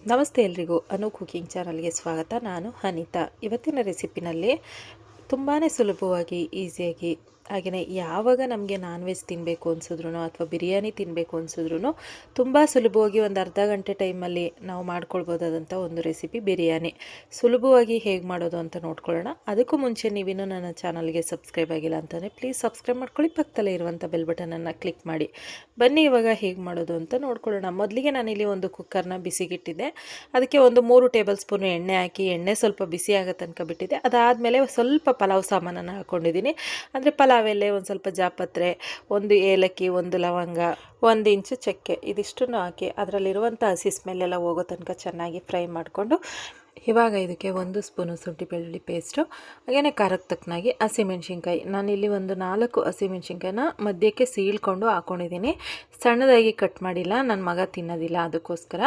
ನಮಸ್ತೆ ಎಲ್ರಿಗೂ ಅನು ಕುಕಿಂಗ್ ಚಾನಲ್ಗೆ ಸ್ವಾಗತ. ನಾನು ಅನಿತಾ. ಇವತ್ತಿನ ರೆಸಿಪಿನಲ್ಲಿ ತುಂಬಾ ಸುಲಭವಾಗಿ ಈಸಿಯಾಗಿ ಹಾಗೆಯೇ ಯಾವಾಗ ನಮಗೆ ನಾನ್ ವೆಜ್ ತಿನ್ನಬೇಕು ಅನಿಸಿದ್ರು ಅಥವಾ ಬಿರಿಯಾನಿ ತಿನ್ನಬೇಕು ಅನಿಸಿದ್ರು ತುಂಬ ಸುಲಭವಾಗಿ ಒಂದು ಅರ್ಧ ಗಂಟೆ ಟೈಮಲ್ಲಿ ನಾವು ಮಾಡ್ಕೊಳ್ಬೋದಾದಂಥ ಒಂದು ರೆಸಿಪಿ ಬಿರಿಯಾನಿ. ಸುಲಭವಾಗಿ ಹೇಗೆ ಮಾಡೋದು ಅಂತ ನೋಡ್ಕೊಳ್ಳೋಣ. ಅದಕ್ಕೂ ಮುಂಚೆ ನೀವಿನ್ನೂ ನನ್ನ ಚಾನಲ್ಗೆ ಸಬ್ಸ್ಕ್ರೈಬ್ ಆಗಿಲ್ಲ ಅಂತಂದರೆ ಪ್ಲೀಸ್ ಸಬ್ಸ್ಕ್ರೈಬ್ ಮಾಡ್ಕೊಳ್ಳಿ, ಪಕ್ಕದಲ್ಲೇ ಇರುವಂಥ ಬೆಲ್ ಬಟನನ್ನು ಕ್ಲಿಕ್ ಮಾಡಿ. ಬನ್ನಿ ಇವಾಗ ಹೇಗೆ ಮಾಡೋದು ಅಂತ ನೋಡ್ಕೊಳ್ಳೋಣ. ಮೊದಲಿಗೆ ನಾನಿಲ್ಲಿ ಒಂದು ಕುಕ್ಕರ್ನ ಬಿಸಿಗಿಟ್ಟಿದ್ದೆ. ಅದಕ್ಕೆ ಒಂದು 3 ಟೇಬಲ್ ಸ್ಪೂನು ಎಣ್ಣೆ ಹಾಕಿ, ಎಣ್ಣೆ ಸ್ವಲ್ಪ ಬಿಸಿ ಆಗೋ ತನಕ ಬಿಟ್ಟಿದ್ದೆ. ಅದಾದಮೇಲೆ ಸ್ವಲ್ಪ ಪಲಾವ್ ಸಾಮಾನನ್ನು ಹಾಕ್ಕೊಂಡಿದ್ದೀನಿ. ಅಂದರೆ ಪಲಾವ್ ಎಲೆ, ಒಂದು ಸ್ವಲ್ಪ ಜಾಪತ್ರೆ, ಒಂದು ಏಲಕ್ಕಿ, ಒಂದು ಲವಂಗ, 1 ಇಂಚು ಚಕ್ಕೆ, ಇದಿಷ್ಟನ್ನು ಹಾಕಿ ಅದರಲ್ಲಿರುವಂಥ ಹಸಿ ಸ್ಮೆಲ್ಲೆಲ್ಲ ಹೋಗೋ ತನಕ ಚೆನ್ನಾಗಿ ಫ್ರೈ ಮಾಡಿಕೊಂಡು, ಇವಾಗ ಇದಕ್ಕೆ 1 ಸ್ಪೂನು ಶುಂಠಿ ಬೆಳ್ಳುಳ್ಳಿ ಪೇಸ್ಟು, ಹಾಗೆಯೇ ಖಾರಕ್ಕೆ ತಕ್ಕನಾಗಿ ಹಸಿಮೆಣ್ಸಿನ್ಕಾಯಿ. ನಾನಿಲ್ಲಿ ಒಂದು 4 ಹಸಿಮೆಣ್ಸಿನ್ಕಾಯಿನ ಮಧ್ಯಕ್ಕೆ ಸೀಳ್ಕೊಂಡು ಹಾಕ್ಕೊಂಡಿದ್ದೀನಿ. ಸಣ್ಣದಾಗಿ ಕಟ್ ಮಾಡಿಲ್ಲ, ನನ್ನ ಮಗ ತಿನ್ನೋದಿಲ್ಲ, ಅದಕ್ಕೋಸ್ಕರ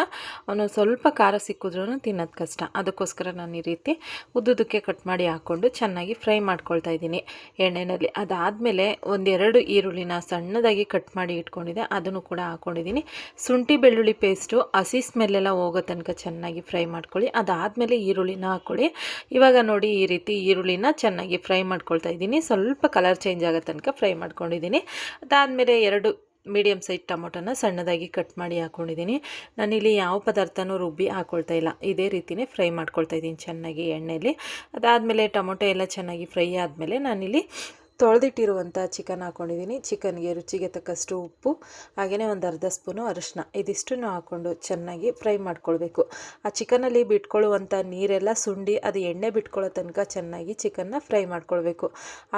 ಅವನು ಸ್ವಲ್ಪ ಖಾರ ಸಿಕ್ಕಿದ್ರೂ ತಿನ್ನೋದು ಕಷ್ಟ, ಅದಕ್ಕೋಸ್ಕರ ನಾನು ಈ ರೀತಿ ಉದ್ದುದಕ್ಕೆ ಕಟ್ ಮಾಡಿ ಹಾಕ್ಕೊಂಡು ಚೆನ್ನಾಗಿ ಫ್ರೈ ಮಾಡ್ಕೊಳ್ತಾ ಇದ್ದೀನಿ ಎಣ್ಣೆಯಲ್ಲಿ. ಅದಾದಮೇಲೆ 1-2 ಈರುಳ್ಳಿನ ಸಣ್ಣದಾಗಿ ಕಟ್ ಮಾಡಿ ಇಟ್ಕೊಂಡಿದ್ದೆ, ಅದನ್ನು ಕೂಡ ಹಾಕ್ಕೊಂಡಿದ್ದೀನಿ. ಶುಂಠಿ ಬೆಳ್ಳುಳ್ಳಿ ಪೇಸ್ಟು ಹಸಿ ಸ್ಮೆಲ್ಲೆಲ್ಲ ಹೋಗೋ ತನಕ ಚೆನ್ನಾಗಿ ಫ್ರೈ ಮಾಡ್ಕೊಳ್ಳಿ. ಅದಾದಮೇಲೆ ಈರುಳ್ಳಿನ ಹಾಕ್ಕೊಳ್ಳಿ. ಇವಾಗ ನೋಡಿ ಈ ರೀತಿ ಈರುಳ್ಳಿನ ಚೆನ್ನಾಗಿ ಫ್ರೈ ಮಾಡ್ಕೊಳ್ತಾ ಇದ್ದೀನಿ. ಸ್ವಲ್ಪ ಕಲರ್ ಚೇಂಜ್ ಆಗೋ ತನಕ ಫ್ರೈ ಮಾಡ್ಕೊಂಡಿದ್ದೀನಿ. ಅದಾದಮೇಲೆ 2 ಮೀಡಿಯಮ್ ಸೈಜ್ ಟೊಮೊಟೊನ ಸಣ್ಣದಾಗಿ ಕಟ್ ಮಾಡಿ ಹಾಕ್ಕೊಂಡಿದ್ದೀನಿ. ನಾನಿಲ್ಲಿ ಯಾವ ಪದಾರ್ಥನೂ ರುಬ್ಬಿ ಹಾಕ್ಕೊಳ್ತಾ ಇಲ್ಲ, ಇದೇ ರೀತಿಯೇ ಫ್ರೈ ಮಾಡ್ಕೊಳ್ತಾ ಇದ್ದೀನಿ ಚೆನ್ನಾಗಿ ಎಣ್ಣೆಯಲ್ಲಿ. ಅದಾದಮೇಲೆ ಟೊಮೊಟೊ ಎಲ್ಲ ಚೆನ್ನಾಗಿ ಫ್ರೈ ಆದಮೇಲೆ ನಾನಿಲ್ಲಿ ತೊಳೆದಿಟ್ಟಿರುವಂಥ ಚಿಕನ್ ಹಾಕ್ಕೊಂಡಿದ್ದೀನಿ. ಚಿಕನ್ಗೆ ರುಚಿಗೆ ತಕ್ಕಷ್ಟು ಉಪ್ಪು, ಹಾಗೆಯೇ ಒಂದು ಅರ್ಧ ಸ್ಪೂನು ಅರಿಶಿನ, ಇದಿಷ್ಟನ್ನು ಹಾಕ್ಕೊಂಡು ಚೆನ್ನಾಗಿ ಫ್ರೈ ಮಾಡ್ಕೊಳ್ಬೇಕು. ಆ ಚಿಕನಲ್ಲಿ ಬಿಟ್ಕೊಳ್ಳುವಂಥ ನೀರೆಲ್ಲ ಸುಂಡಿ ಅದು ಎಣ್ಣೆ ಬಿಟ್ಕೊಳ್ಳೋ ತನಕ ಚೆನ್ನಾಗಿ ಚಿಕನ್ನ ಫ್ರೈ ಮಾಡ್ಕೊಳ್ಬೇಕು.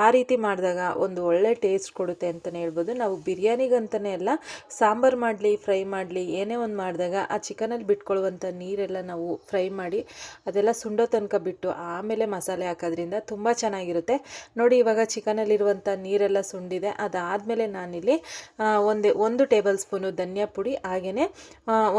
ಆ ರೀತಿ ಮಾಡಿದಾಗ ಒಂದು ಒಳ್ಳೆ ಟೇಸ್ಟ್ ಕೊಡುತ್ತೆ ಅಂತಲೇ ಹೇಳ್ಬೋದು. ನಾವು ಬಿರಿಯಾನಿಗಂತಲೇ ಅಲ್ಲ, ಸಾಂಬಾರು ಮಾಡಲಿ, ಫ್ರೈ ಮಾಡಲಿ, ಏನೇ ಒಂದು ಮಾಡಿದಾಗ ಆ ಚಿಕನಲ್ಲಿ ಬಿಟ್ಕೊಳ್ಳುವಂಥ ನೀರೆಲ್ಲ ನಾವು ಫ್ರೈ ಮಾಡಿ ಅದೆಲ್ಲ ಸುಂಡೋ ತನಕ ಬಿಟ್ಟು ಆಮೇಲೆ ಮಸಾಲೆ ಹಾಕೋದ್ರಿಂದ ತುಂಬ ಚೆನ್ನಾಗಿರುತ್ತೆ. ನೋಡಿ ಇವಾಗ ಚಿಕನಲ್ಲಿ ಇರುವಂಥ ನೀರೆಲ್ಲ ಸುಂಡಿದೆ. ಅದಾದಮೇಲೆ ನಾನಿಲ್ಲಿ ಒಂದು ಟೇಬಲ್ ಸ್ಪೂನು ಧನಿಯಾ ಪುಡಿ, ಹಾಗೆಯೇ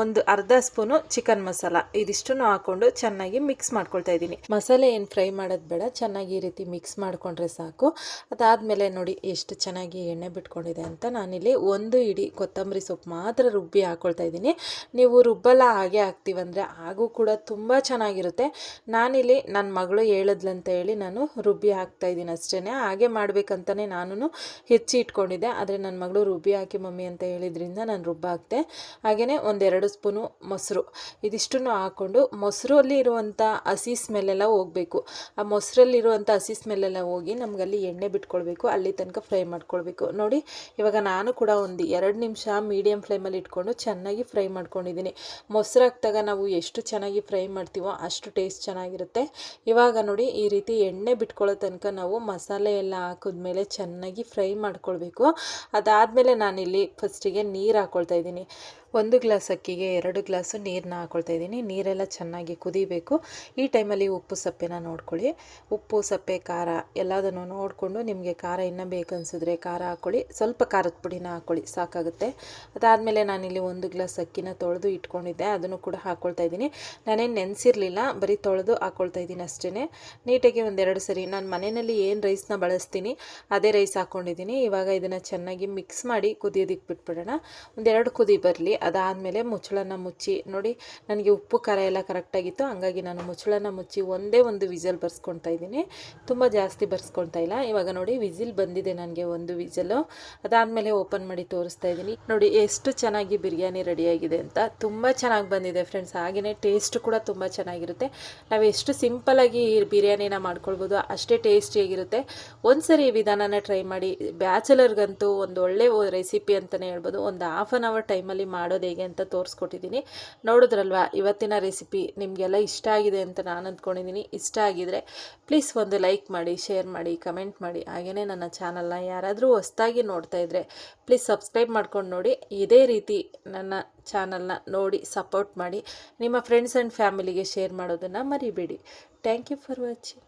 ಒಂದು ಅರ್ಧ ಸ್ಪೂನು ಚಿಕನ್ ಮಸಾಲ, ಇದಿಷ್ಟನ್ನು ಹಾಕ್ಕೊಂಡು ಚೆನ್ನಾಗಿ ಮಿಕ್ಸ್ ಮಾಡ್ಕೊಳ್ತಾ ಇದ್ದೀನಿ. ಮಸಾಲೆ ಏನು ಫ್ರೈ ಮಾಡೋದು ಬೇಡ, ಚೆನ್ನಾಗಿ ಈ ರೀತಿ ಮಿಕ್ಸ್ ಮಾಡಿಕೊಂಡ್ರೆ ಸಾಕು. ಅದಾದಮೇಲೆ ನೋಡಿ ಎಷ್ಟು ಚೆನ್ನಾಗಿ ಎಣ್ಣೆ ಬಿಟ್ಕೊಂಡಿದೆ ಅಂತ. ನಾನಿಲ್ಲಿ 1 ಇಡೀ ಕೊತ್ತಂಬರಿ ಸೊಪ್ಪು ಮಾತ್ರ ರುಬ್ಬಿ ಹಾಕ್ಕೊಳ್ತಾ ಇದ್ದೀನಿ. ನೀವು ರುಬ್ಬಲ್ಲ ಹಾಗೆ ಹಾಕ್ತೀವಂದರೆ ಹಾಗೂ ಕೂಡ ತುಂಬ ಚೆನ್ನಾಗಿರುತ್ತೆ. ನಾನಿಲ್ಲಿ ನನ್ನ ಮಗಳು ಹೇಳಿದ್ಲಂತ ಹೇಳಿ ನಾನು ರುಬ್ಬಿ ಹಾಕ್ತಾಯಿದ್ದೀನಿ ಅಷ್ಟೇ. ಹಾಗೆ ಮಾಡಬೇಕಂತಲೇ ನಾನು ಹೆಚ್ಚಿ ಇಟ್ಕೊಂಡಿದ್ದೆ, ಆದರೆ ನನ್ನ ಮಗಳು ರುಬ್ಬಿ ಹಾಕಿ ಮಮ್ಮಿ ಅಂತ ಹೇಳಿದ್ರಿಂದ ನಾನು ರುಬ್ಬಾಕ್ತೆ. ಹಾಗೆಯೇ 1-2 ಸ್ಪೂನು ಮೊಸರು, ಇದಿಷ್ಟನ್ನು ಹಾಕ್ಕೊಂಡು ಮೊಸರಲ್ಲಿ ಇರುವಂಥ ಹಸಿ ಸ್ಮೆಲ್ಲೆಲ್ಲ ಹೋಗಬೇಕು. ಆ ಮೊಸರಲ್ಲಿರುವಂಥ ಹಸಿ ಸ್ಮೆಲ್ಲೆಲ್ಲ ಹೋಗಿ ನಮಗಲ್ಲಿ ಎಣ್ಣೆ ಬಿಟ್ಕೊಳ್ಬೇಕು, ಅಲ್ಲಿ ತನಕ ಫ್ರೈ ಮಾಡ್ಕೊಳ್ಬೇಕು. ನೋಡಿ ಇವಾಗ ನಾನು ಕೂಡ ಒಂದು 2 ನಿಮಿಷ ಮೀಡಿಯಮ್ ಫ್ಲೇಮಲ್ಲಿ ಇಟ್ಕೊಂಡು ಚೆನ್ನಾಗಿ ಫ್ರೈ ಮಾಡ್ಕೊಂಡಿದ್ದೀನಿ. ಮೊಸರು ಹಾಕಿದಾಗ ನಾವು ಎಷ್ಟು ಚೆನ್ನಾಗಿ ಫ್ರೈ ಮಾಡ್ತೀವೋ ಅಷ್ಟು ಟೇಸ್ಟ್ ಚೆನ್ನಾಗಿರುತ್ತೆ. ಇವಾಗ ನೋಡಿ ಈ ರೀತಿ ಎಣ್ಣೆ ಬಿಟ್ಕೊಳ್ಳೋ ತನಕ ನಾವು ಮಸಾಲೆ ಎಲ್ಲ ಹಾಕಿದ್ಮೇಲೆ ಚೆನ್ನಾಗಿ ಫ್ರೈ ಮಾಡ್ಕೊಳ್ಬೇಕು. ಅದಾದಮೇಲೆ ನಾನಿಲ್ಲಿ ಫಸ್ಟಿಗೆ ನೀರು ಹಾಕ್ಕೊಳ್ತಾ ಇದ್ದೀನಿ. 1 ಗ್ಲಾಸ್ ಅಕ್ಕಿಗೆ 2 ಗ್ಲಾಸು ನೀರನ್ನ ಹಾಕ್ಕೊಳ್ತಾ ಇದ್ದೀನಿ. ನೀರೆಲ್ಲ ಚೆನ್ನಾಗಿ ಕುದಿಬೇಕು. ಈ ಟೈಮಲ್ಲಿ ಉಪ್ಪು ಸಪ್ಪೆನ ನೋಡ್ಕೊಳ್ಳಿ. ಉಪ್ಪು ಸಪ್ಪೆ ಖಾರ ಎಲ್ಲದನ್ನು ನೋಡಿಕೊಂಡು ನಿಮಗೆ ಖಾರ ಇನ್ನೂ ಬೇಕನ್ಸಿದ್ರೆ ಖಾರ ಹಾಕ್ಕೊಳ್ಳಿ, ಸ್ವಲ್ಪ ಖಾರದ ಪುಡಿನ ಹಾಕ್ಕೊಳ್ಳಿ, ಸಾಕಾಗುತ್ತೆ. ಅದಾದಮೇಲೆ ನಾನಿಲ್ಲಿ 1 ಗ್ಲಾಸ್ ಅಕ್ಕಿನ ತೊಳೆದು ಇಟ್ಕೊಂಡಿದ್ದೆ, ಅದನ್ನು ಕೂಡ ಹಾಕ್ಕೊಳ್ತಾ ಇದ್ದೀನಿ. ನಾನೇನು ನೆನೆಸಿರಲಿಲ್ಲ, ಬರೀ ತೊಳೆದು ಹಾಕ್ಕೊಳ್ತಾ ಇದ್ದೀನಿ ಅಷ್ಟೇ. ನೀಟಾಗಿ 1-2 ಸರಿ ನಾನು ಮನೆಯಲ್ಲಿ ಏನು ರೈಸ್ನ ಬಳಸ್ತೀನಿ ಅದೇ ರೈಸ್ ಹಾಕ್ಕೊಂಡಿದ್ದೀನಿ. ಇವಾಗ ಇದನ್ನು ಚೆನ್ನಾಗಿ ಮಿಕ್ಸ್ ಮಾಡಿ ಕುದಿಯೋದಕ್ಕೆ ಬಿಟ್ಬಿಡೋಣ. 1-2 ಕುದಿ ಬರಲಿ. ಅದಾದಮೇಲೆ ಮುಚ್ಚಳನ ಮುಚ್ಚಿ, ನೋಡಿ ನನಗೆ ಉಪ್ಪು ಖಾರ ಎಲ್ಲ ಕರೆಕ್ಟಾಗಿತ್ತು, ಹಂಗಾಗಿ ನಾನು ಮುಚ್ಚಳನ ಮುಚ್ಚಿ ಒಂದು ವಿಸಲ್ ಬರ್ಸ್ಕೊಳ್ತಾ ಇದ್ದೀನಿ. ತುಂಬ ಜಾಸ್ತಿ ಬರ್ಸ್ಕೊಳ್ತಾ ಇಲ್ಲ. ಇವಾಗ ನೋಡಿ ವಿಸಿಲ್ ಬಂದಿದೆ ನನಗೆ 1 ವಿಸಲು. ಅದಾದಮೇಲೆ ಓಪನ್ ಮಾಡಿ ತೋರಿಸ್ತಾ ಇದ್ದೀನಿ. ನೋಡಿ ಎಷ್ಟು ಚೆನ್ನಾಗಿ ಬಿರಿಯಾನಿ ರೆಡಿಯಾಗಿದೆ ಅಂತ. ತುಂಬ ಚೆನ್ನಾಗಿ ಬಂದಿದೆ ಫ್ರೆಂಡ್ಸ್. ಹಾಗೆಯೇ ಟೇಸ್ಟ್ ಕೂಡ ತುಂಬ ಚೆನ್ನಾಗಿರುತ್ತೆ. ನಾವು ಎಷ್ಟು ಸಿಂಪಲಾಗಿ ಈ ಬಿರಿಯಾನಿನ ಮಾಡ್ಕೊಳ್ಬೋದು ಅಷ್ಟೇ ಟೇಸ್ಟಿಯಾಗಿರುತ್ತೆ. ಒಂದ್ಸರಿ ಈ ವಿಧಾನನ ಟ್ರೈ ಮಾಡಿ. ಬ್ಯಾಚುಲರ್ಗಂತೂ ಒಂದು ಒಳ್ಳೆ ರೆಸಿಪಿ ಅಂತಲೇ ಹೇಳ್ಬೋದು. ಒಂದು ಹಾಫ್ ಆನ್ ಅವರ್ ಟೈಮಲ್ಲಿ ಮಾಡೋದು ಹೇಗೆ ಅಂತ ತೋರಿಸ್ಕೊಟ್ಟಿದ್ದೀನಿ. ನೋಡಿದ್ರಲ್ವಾ ಇವತ್ತಿನ ರೆಸಿಪಿ ನಿಮಗೆಲ್ಲ ಇಷ್ಟ ಆಗಿದೆ ಅಂತ ನಾನು ಅಂದ್ಕೊಂಡಿದ್ದೀನಿ. ಇಷ್ಟ ಆಗಿದರೆ ಪ್ಲೀಸ್ ಒಂದು ಲೈಕ್ ಮಾಡಿ, ಶೇರ್ ಮಾಡಿ, ಕಮೆಂಟ್ ಮಾಡಿ. ಹಾಗೆಯೇ ನನ್ನ ಚಾನಲ್ನ ಯಾರಾದರೂ ಹೊಸದಾಗಿ ನೋಡ್ತಾ ಇದ್ದರೆ ಪ್ಲೀಸ್ ಸಬ್ಸ್ಕ್ರೈಬ್ ಮಾಡ್ಕೊಂಡು ನೋಡಿ. ಇದೇ ರೀತಿ ನನ್ನ ಚಾನಲ್ನ ನೋಡಿ ಸಪೋರ್ಟ್ ಮಾಡಿ. ನಿಮ್ಮ ಫ್ರೆಂಡ್ಸ್ ಆ್ಯಂಡ್ ಫ್ಯಾಮಿಲಿಗೆ ಶೇರ್ ಮಾಡೋದನ್ನು ಮರಿಬೇಡಿ. Thank you for watching.